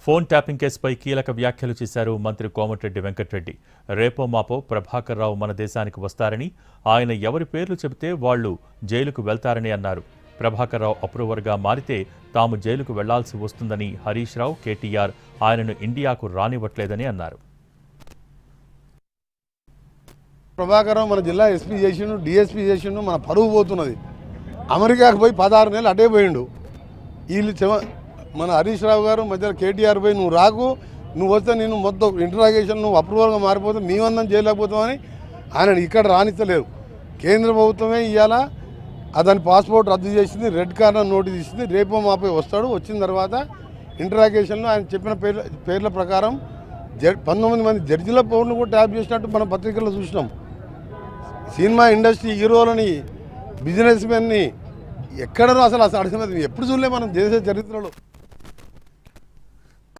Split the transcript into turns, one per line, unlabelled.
Phone tapping కేసుపై కీలక వ్యాఖ్యలు చేశారు మంత్రి కోమటిరెడ్డి వెంకటరెడ్డి. రేపో మాపో ప్రభాకర్ రావు మన దేశానికి వస్తారని, ఆయన ఎవరి పేర్లు చెబితే వాళ్లు జైలుకు వెళ్తారని అన్నారు. ప్రభాకర్ రావు అప్రూవర్గా మారితే తాము జైలుకు వెళ్లాల్సి వస్తుందని హరీష్ రావు, కేటీఆర్ ఆయనను ఇండియాకు రానివ్వట్లేదని అన్నారు.
ప్రభాకర్ రావు మన జిల్లా ఎస్పీ చేసిండు, డిఎస్పీ చేసిండు, మన పరువు పోతున్నది. అమెరికాకు పోయి 16 నెలలు అటే పోయిండు. వీళ్ళు మన హరీష్ రావు గారు మధ్యలో కేటీఆర్ పోయి నువ్వు రాకు, నువ్వు వస్తే నేను మొత్తం ఇంటరాగేషన్ నువ్వు అప్రూవల్గా మారిపోతే మేమందరం చేయలేకపోతామని ఆయన ఇక్కడ రానిస్తలేరు. కేంద్ర ప్రభుత్వమే ఇవాళ అతని పాస్పోర్ట్ రద్దు చేసింది, రెడ్ కార్నర్ నోటీస్ ఇచ్చింది. రేపో మాపై వస్తాడు. వచ్చిన తర్వాత ఇంటరాగేషన్లో ఆయన చెప్పిన పేర్ల ప్రకారం 19 మంది జడ్జిల పౌరులు కూడా ట్యాప్ చేసినట్టు మనం పత్రికల్లో చూసినాం. సినిమా ఇండస్ట్రీ హీరోలని, బిజినెస్ మెన్ని ఎక్కడనో అసలు అడిగినది ఎప్పుడు చూడలే మనం దేశ చరిత్రలో.